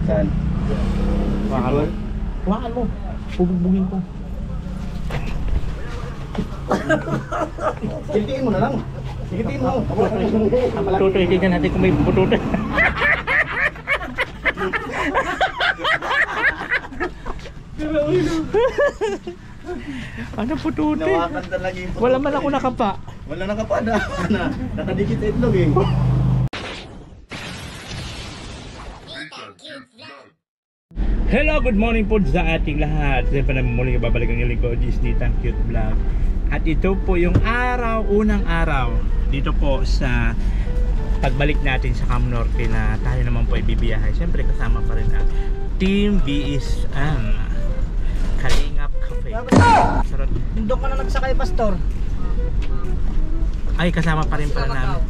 Saan? Hawakan mo. Hawakan mo. Bubugbugin ko. Sikitiin mo na lang. Sikitiin mo. Tutuikin natin kung may pututo. Ano pututo? Nawakan talaga yung pututo. Wala man ako nakapa. Wala nakapa na. Nakadikit sa itlog eh. Hello, good morning po sa ating lahat. Siyempre naman muli babalik ang ilang ko, Disney Tan Cute Vlog. At ito po yung unang araw dito po sa pagbalik natin sa Camp Norte na tayo naman po ay bibiyahe. Siyempre kasama pa rin ang Team BSM Kalingap Cafe. Sarap. Doon ka na nagsakay, Pastor. Ay, kasama pa rin pala namin.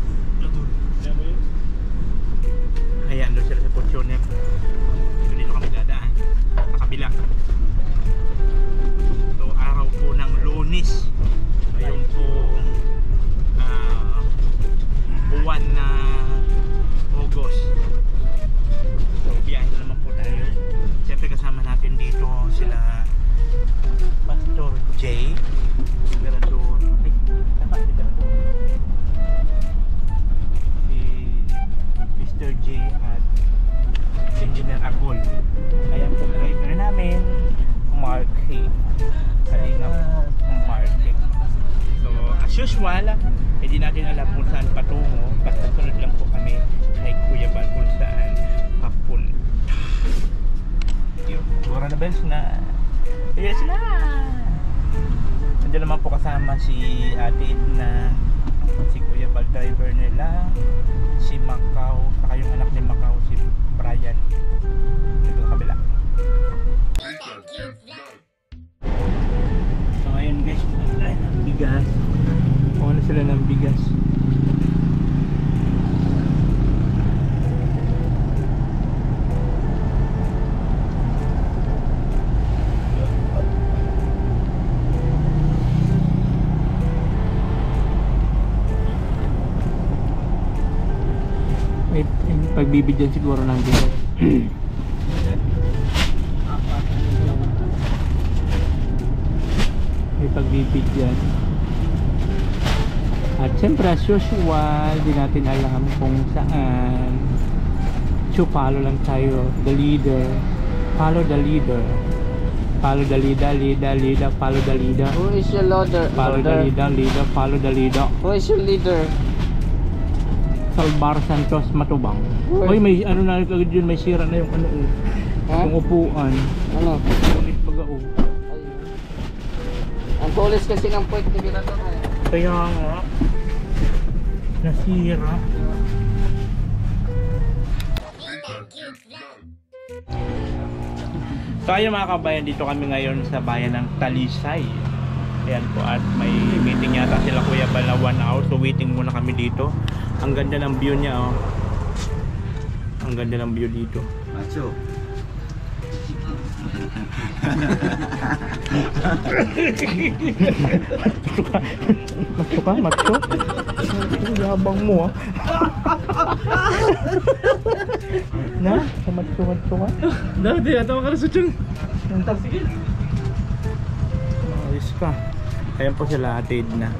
Ayan, doon sila sa Fortuner. Dito kami dadaan sa kabila. So, araw po ng Lunes. Ngayon po buwan na August. So, biyahe na naman po tayo. Siyempre kasama natin dito sila Pastor J. Liberador. Ay, tama, Liberador. Si Mr. J at Engineer Agol. Ayan po driver namin, Marky. Kalingap Marky. So as usual, hindi natin alam kung saan patungo. Basta sunod lang po kami kay Kuya Bal kung saan papunta. Yun, Dora na bells na. Yes na! Nandiyan naman po kasama si Ate Edna, si Kuya Bal driver nila, si Macau, saka yung anak ni Macau, si Brian. Dito sa kabila. So ngayon guys, ay ng bigas. Kuha na sila ng bigas. May pagbibigyan siguro ng bigas. May pagbibigyan. At siyempre as usual, di natin alam kung saan. So follow lang tayo, the leader. Follow the leader. Follow the leader, leader, follow the leader. Who is your leader? Follow the leader, follow the leader. Who is your leader? Salvar Santos Matubang. Uy. Oy, may ano na agad yun, may sira na yung ano eh. Ha? Yung upuan. Ano? Ulit pag-ao. Ayun. Ang tulis kasi ng puwet ni Mirador eh. Kaya nga nasira. So ayun mga kabayan, dito kami ngayon sa bayan ng Talisay. Ayan po, at may meeting yata sila Kuya Bal na 1 hour. So waiting muna kami dito. Ang ganda ng view niya oh. Ang ganda ng view dito. Macho. Macho. Yabang mo ah. Na, macho ka. Dati, atawa ka na sa tiyan. Sige. Ayos ka. Ayan po sila Ate Edna.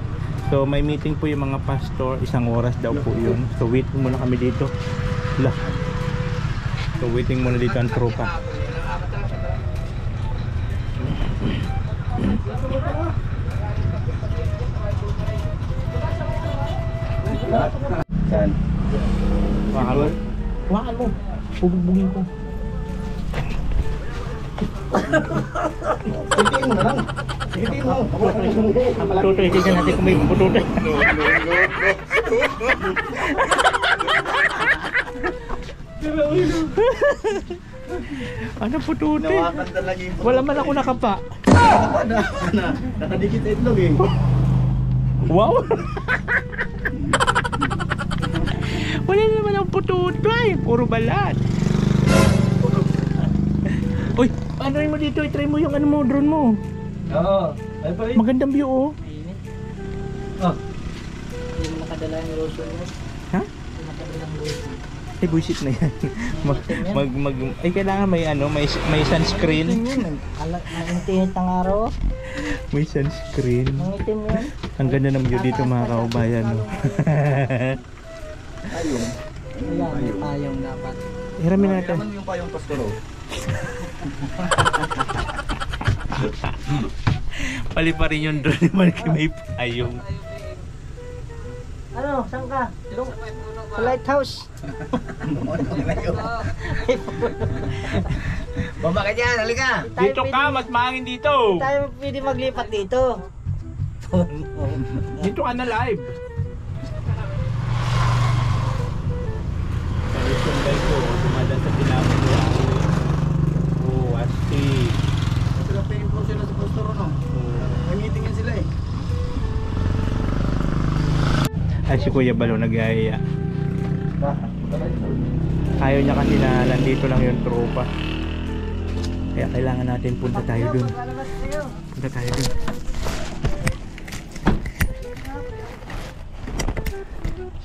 So may meeting po yung mga pastor, 1 oras daw po yun. So waiting muna kami dito. Lah. So waiting muna dito ang tropa. Saan? Hawakan mo. Hawakan mo. Bubugbugin ko. Sikitiin mo na lang. Sikitiin mo. Tutuikin natin kung may pututo. Ano pututo? Nawakan talaga yung pututo. Wala man ako nakapa. Nakapa na. Nakadikit sa itlog eh. Wow! Wala naman ang pututo eh. Puro balat. Uy, ano mo dito? I-try mo yung ano mo, drone mo. Oo. Ay pa rin. Magandang view oh. Oh. Hindi mo nakadala yung lotion mo. Ha? Hindi mo nakadala yung lotion. Ay, buisit na yan. Ay, kailangan may ano, may sunscreen. Itim yun. Ang tinit ng araw. May sunscreen. Ang itim yun. Ang ganda ng view dito mga kaubayan, no? Ayun. Ayan, may payong dapat. Hiramin natin. Yaman yung payong pastoro. Pali pa rin yun doon. May payong. Ano, saan ka? Doon. Sa lighthouse. Baba ka dyan, halika. Dito ka, mas mahangin dito. Tayo pwede maglipat dito. Dito ka na live. Sunday ko, dumadaan sa tinapos ko. Oh, astig. Sila pa yung sila sa pastoro, no? Nangitingin sila eh. Ay, si Kuya Balo nag-aaya. Ayaw niya kasi na nandito lang yung tropa. Kaya kailangan natin punta tayo dun. Punta tayo dun.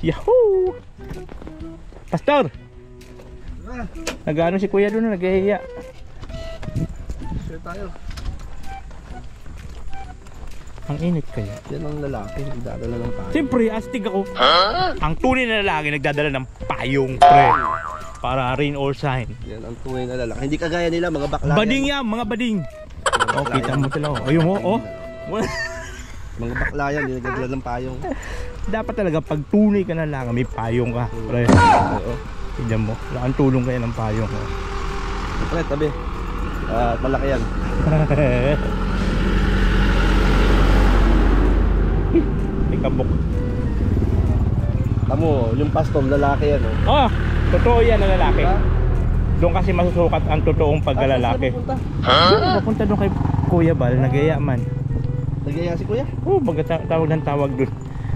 Yahoo! Pastor! Nag-ano si Kuya dun, nag-aaya. Sila tayo. Ang init kaya. Yan ang lalaki, nagdadala ng tayo. Siyempre, astig ako. Ang tunay na lalaki nagdadala ng payong, pre. Para rain or shine. Yan ang tunay na lalaki. Hindi kagaya nila, mga bakla. Bading yan, mga bading. Oh, kita mo talaga. Ayun mo, oh. Mga bakla yan, hindi nagdadala ng payong. Dapat talaga pag tunay ka na lang, may payong ka, pre. Oo. Tignan mo, lakan tulong kaya ng payong ko. Pre, tabi. Malaki yan. May kabok. Tamo, yung pastor, lalaki yan. Oh, totoo yan na lalaki. Doon kasi masusukat ang totoong pagkalalaki. Papunta doon kay Kuya Bal, nagaya man. Nagaya si kuya? Oh, tawag ng tawag doon.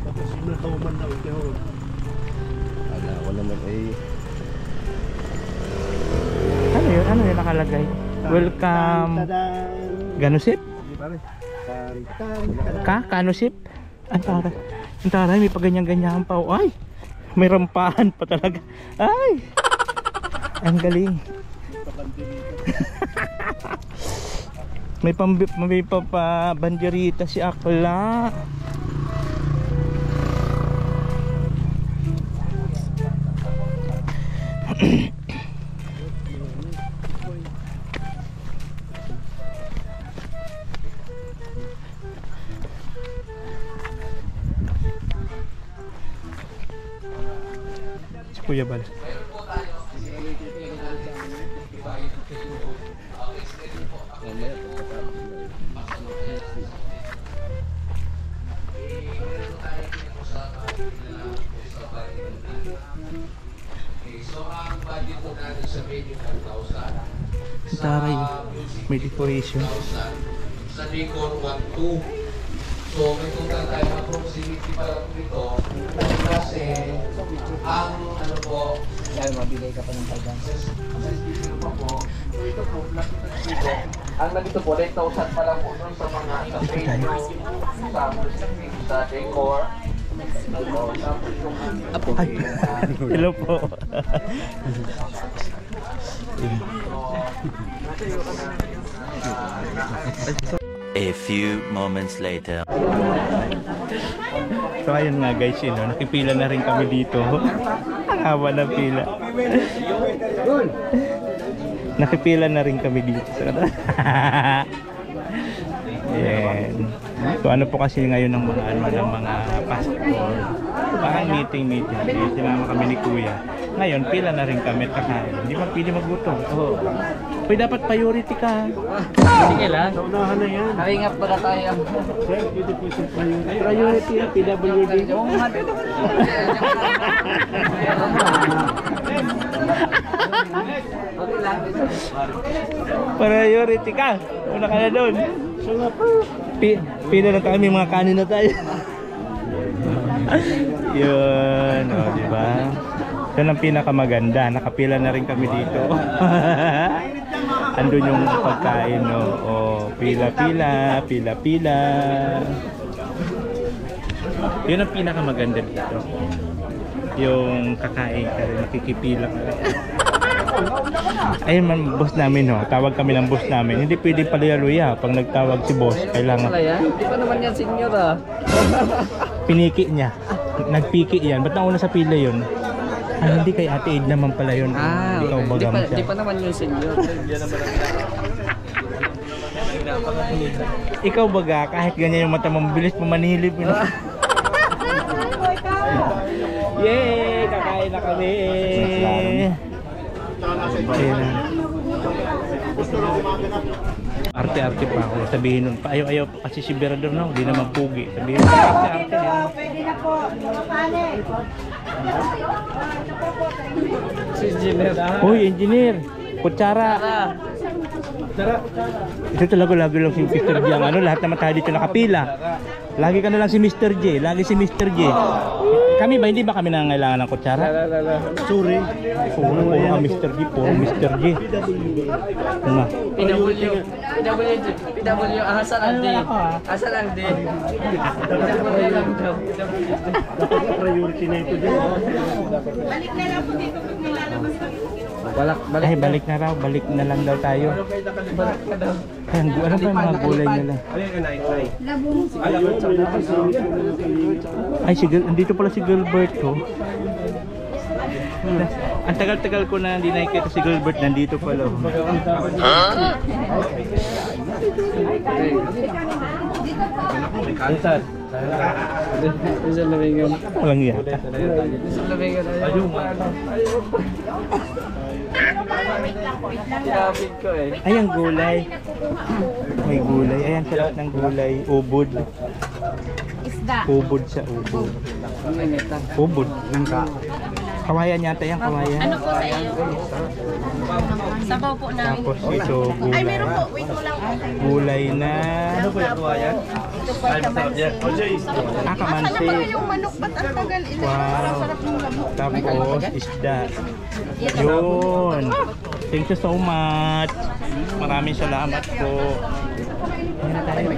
Tapos yung nakauman na ito. Ala, ako naman eh. Ano yun? Ano yun nakalagay? Welcome. Ganusip? Hindi pare. Kanusip? Ang taray. Ang taray, may paganyan-ganyan pa. Ay! May rampahan pa talaga. Ay! Ang galing. May banderita si Akla. Si Kuya Bal. Taray, may decoration. Sa Bicol 1-2. So may total tayo na proximity pa lang dito. Kasi ang ano po, Dahil mabigay ka pa ng pagdang. ito po, dito. Ang nandito po, 9,000 pa lang po doon sa mga sa venue, sa decor. Apo. Ay. Hello po. A few moments later. So ayun nga guys, yun, no? Nakipila na rin kami dito. Ang haba ng pila. Nakipila na rin kami dito. Ayan. So ano po kasi ngayon ng mga ng mga passport. Parang meeting. Sinama kami ni Kuya. Ngayon, pila na rin kami at kakain. Hindi pa pili magbuto. Oo. Pwede dapat priority ka. Sige lang. Sa unahan na yan. Karingap pala tayo. Sir, pwede po sa priority. Priority na PWD. Oo nga. Priority ka. Una ka na doon. Pila na kami, mga kanin na tayo. Yun, o, diba? Yan ang pinakamaganda. Nakapila na rin kami dito. Andun yung pagkain, no? O, pila. Yun ang pinakamaganda dito. yung kakain ka rin, makikipila ka rin. Ayun man, boss namin ho. Tawag kami ng boss namin. Hindi pwede palayaluya. Pag nagtawag si boss, kailangan Wala yan? Di pa naman yan senior ah. piniki niya. Nagpiki yan. Ba't nauna sa pila yun? Ay, hindi kay Ate Aid naman pala yun. Ikaw baga mo siya. Di pa naman yung senior. Ikaw baga, kahit ganyan yung mata mo, mabilis mo manilip. Yay! Kakain na kami! Ayun na. Arte-arte pa ako. Sabihin nun, ayaw-ayaw pa kasi si Berador na, hindi naman pugi. Sabihin nun, arte-arte. Pwede na po. Kanin. Si engineer. Uy, engineer! Kutsara! Ito talaga lagi lang si Mr. J ang ano, lahat naman tayo dito nakapila. Lagi ka na lang si Mr. J, lagi si Mr. J. Kami ba, hindi ba kami nangangailangan ng kutsara? Sorry. Puro ka Mr. J, puro Mr. J. Ano? PW, Hasan Aldi. Hasan Aldi. PW lang daw. Priority na ito dyan. Balik na lang po dito pag nilalabas kami. Ay, balik na raw, balik na lang daw tayo. Ay, ano pa yung mga gulay nila? Ay, dito pala si Gilbert ko. Ang tagal-tagal ko na hindi nakikita si Gilbert, nandito pala. Hasan. Isa lamingan. Walang yata. Isa lamingan. Tinapid ko eh. Ay, ang gulay. May gulay. Ayan, sarap ng gulay. Ubod. Isda. Ubod sa ubod. Ubod. Kawayan yata yan, kawayan. Ano po sa iyo? Sabaw po namin. Tapos ito, Ay, gulay. meron po. Wait mo lang. Gulay na... Ano po yung kawayan? Ito po ay kamansi. kamansi. Ano ba yung manok? Ba't ang tagal? Ito Wow. sarap ng labo. Tapos isda. Yun. Thank you so much. Maraming salamat po. Ayan na tayo.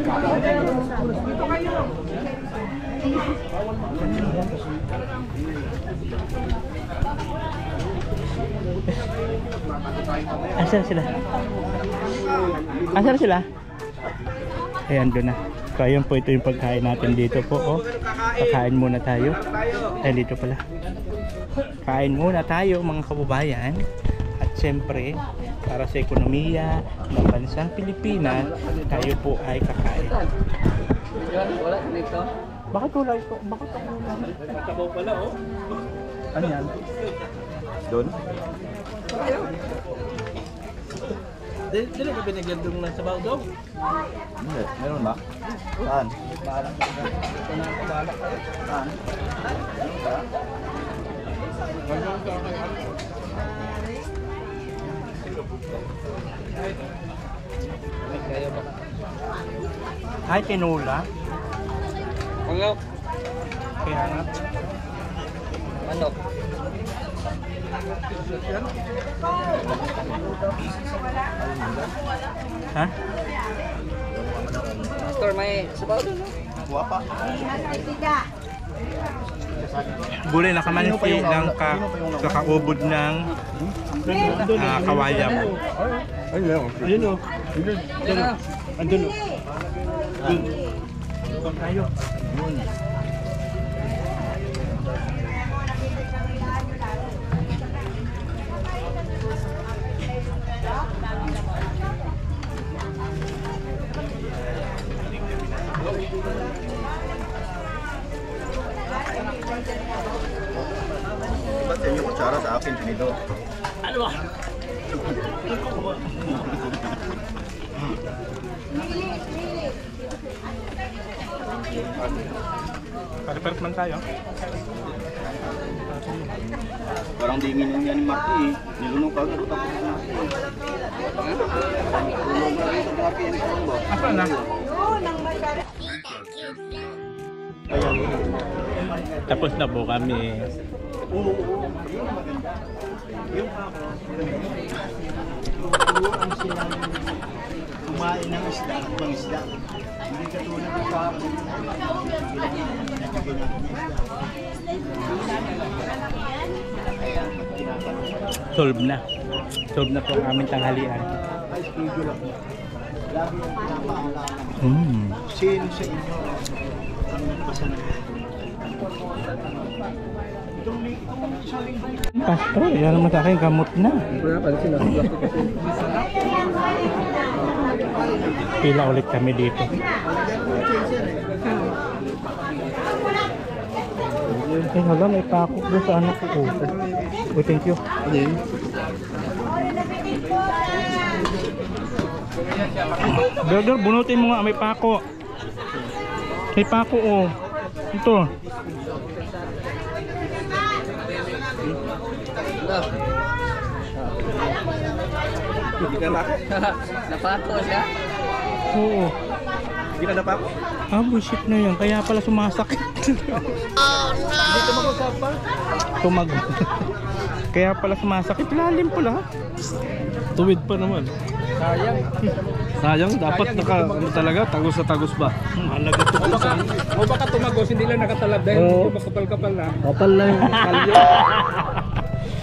Asan sila? Asan sila? Ayan, doon na. So ayun po, ito yung pagkain natin dito po. Oh. Kakain muna tayo. Ayan, dito pala. Kain muna tayo mga kababayan. At syempre, para sa ekonomiya ng bansang Pilipinas, tayo po ay kakain. Wala nito. Bakit wala ito? Bakit ako wala? Nakabaw pala oh. Ano yan? Doon? Dili ka binigyan doon ng sabaw daw? Hindi, meron ba? Saan? Ay, tinula. Manok. Kaya nga. Manok. Ha? Master, may sabaw doon no? Kuha pa. Gulay na kamansi ng kakaubod ng kawaya po. Ayun o. Ayun o. Yan na. Andun o. Doon tayo. Ba't yan yung kutsara sa akin, pinito? Pare-pares man tayo. Parang dingin yung yan ni Marky eh. Nilunong ka agad. Apa na? Tapos na po kami. kumain ng isda at pangisda. Hindi katulad ng kahapon. Solve na. Solve na po ang aming tanghalian. Ay, schedule ako. Lagi yung pinapaalaman. Sino sa inyo ang nagbasa ng itong isang linggo? Pastor, yan naman sa akin, gamot na. Pila ulit kami dito. Eh, hala, may pakok doon sa anak ko. Oh, thank you. Ano yun? Brother, bunutin mo nga, may pako. May pako, oh. Ito. Hindi ka napako? Napako siya? Oo. Hindi ka napako? Ah, bullshit na yan. Kaya pala sumasakit. Hindi tumagod ka pa? Tumagod. Kaya pala sumasakit. Lalim pala. Tuwid pa naman. Sayang. Sayang, dapat ano talaga, tagos na tagos ba? Halaga ito. O baka tumagos, hindi lang nakatalab dahil Oo. makapal-kapal na. Kapal na yung kalyo.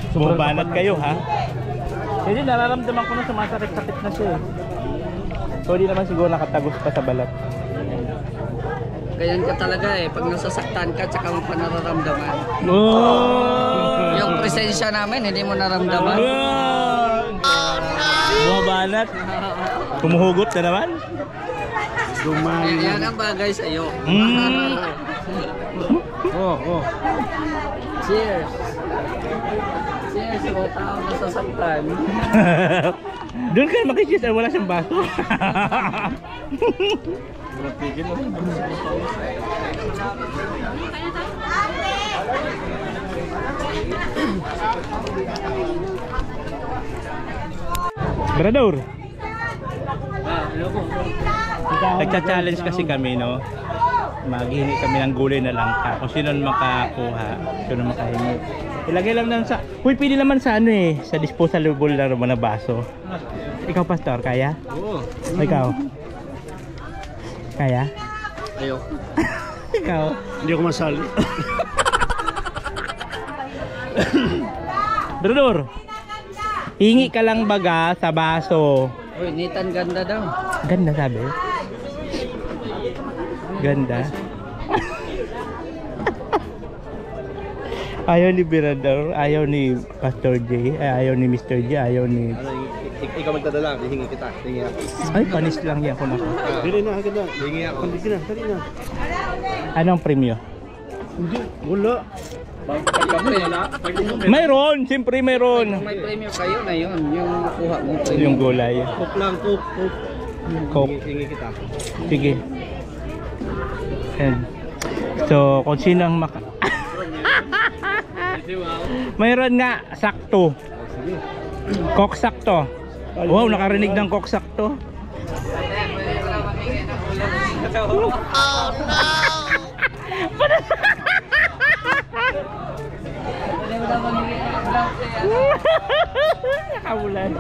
Sumabanat kayo, ha? Hindi, nararamdaman ko na sumasakit-sakit na siya. So, di naman siguro nakatagos pa sa balat. Ganyan ka talaga eh, pag nasasaktan ka, tsaka mo pa nararamdaman. Oh! Yung presensya namin, hindi mo naramdaman. Bumabanat. Kumuhugot na naman. Yan ang bagay sa'yo. Oh. Cheers! Cheers sa mga taong nasasaktan. Doon kayo makikis, wala siyang baso. Brador, nagcha-challenge kasi kami, no? Maghihingi kami ng gulay na langka. Kung sino makakuha, sino makahingi. Ilagay lang naman sa... Uy, pwede naman sa ano eh, sa disposable na naman na baso. Ikaw, Pastor, kaya? Oo. Ikaw? Kaya? Ayoko. Ikaw? Hindi ako masali. Brador, hingi ka lang baga sa baso. Uy, Nathan, ganda daw. Ganda sabi. Ganda. Ayaw ni Birador, ayaw ni Pastor J, ayaw ni Mr. J, ayaw ni... Ikaw magdadala, hihingi kita. Hihingi ako. Ay, panis lang yan kung ako. Dili na, agad na. Hihingi ako. Dili na, dali na. Anong premyo? Hindi, wala. Mayroon, siyempre mayroon. Kung may premium kayo na yun, yung nakuha mong premium. Yung gulay. Cook lang, cook. Coke. Hihingi kita. Sige. Yan. So, kung sino ang maka... Mayroon nga, sakto. Coke sakto. Wow, nakarinig ng Coke sakto. Oh no! Nakabulan.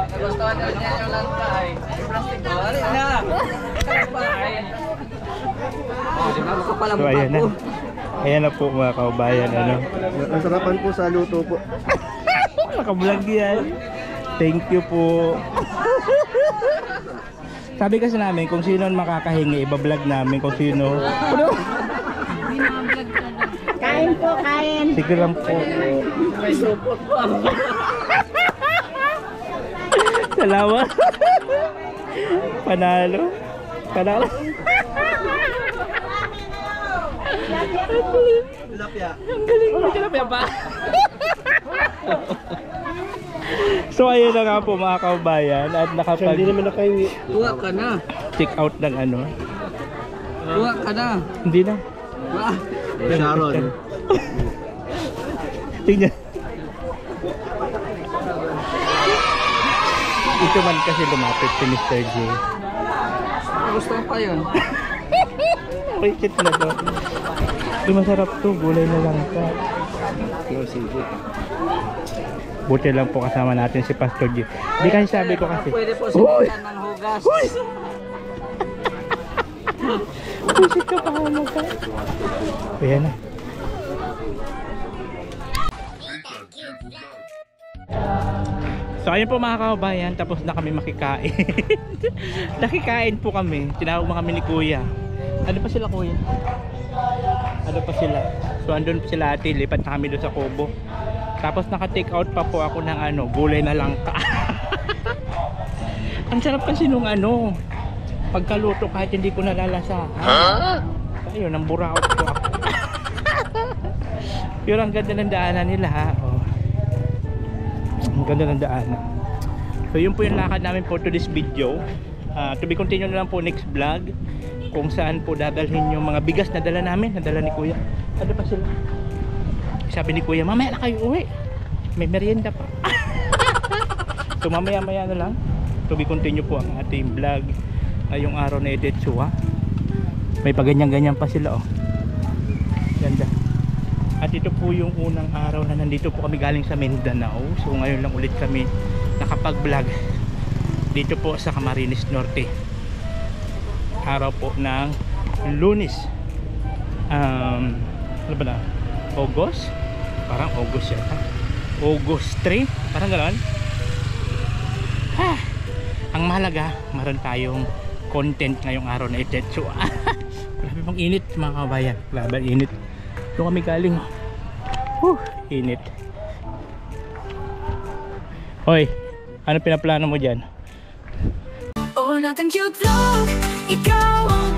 Nagustuhan na niya yung langka ay. Plastic ko. Alin na. Di ba makapal ang So, mukha ayan na. ko. Ayan na po mga kaubayan. Ano? Ang sarapan po sa luto po. Nakabulan yan. Thank you po. Sabi kasi namin kung sino ang makakahingi, ibablog namin kung sino. Kain po, kain. Sige lang po. May support pa. Salamat. Panalo. Panalo. Tilapia. Ang galing mo. Tilapia pa. So ayun na nga po mga kaubayan at Hindi naman nakahingi. Kuha ka na. check out ng ano. Kuha ka na. Hindi na. Kuha. Sharon. Tingnan. Ito man kasi lumapit si Mr. J. Gusto mo pa yun? Rikit na to. Ito masarap to. Gulay na lang ka. No, sige. Buti lang po kasama natin si Pastor G. Hindi kasi sabi ko kasi. Pwede po simulan ng hugas. Pusit ka pa mo ka. Ayan na. So ayun po mga kababayan, tapos na kami makikain. Nakikain po kami. Tinawag mo kami ni Kuya. Ano pa sila Kuya? Ano pa sila? So andun pa sila ate, lipat na kami doon sa Kubo. Tapos naka-take out pa po ako ng gulay na langka. Ang sarap kasi nung pagkaluto kahit hindi ko nalalasa. Ayun, ang buraot ko ako. Pero ang ganda ng daanan nila ha. Oh. Ang ganda ng daanan. So yun po yung lakad namin po to this video. To be continued na lang po next vlog. Kung saan po dadalhin yung mga bigas na dala namin. Nadala ni Kuya. Ano pa sila? Sabi ni Kuya, mamaya na kayo uwi. May merienda pa. So mamaya na lang. To be continue po ang ating vlog ngayong araw na Edetsua. May paganyan-ganyan pa sila oh. Ganda. At ito po yung unang araw na nandito po kami galing sa Mindanao. So ngayon lang ulit kami nakapag-vlog dito po sa Camarines Norte. Araw po ng Lunes. Ano ba na? August? Parang August yata. August 3? Parang gano'n. Ang mahalaga, meron tayong content ngayong araw na Edetsua. Grabe bang init mga kabayan. Grabe init. Doon kami galing. Init. Hoy, ano pinaplano mo dyan? Natang cute vlog, ikaw ang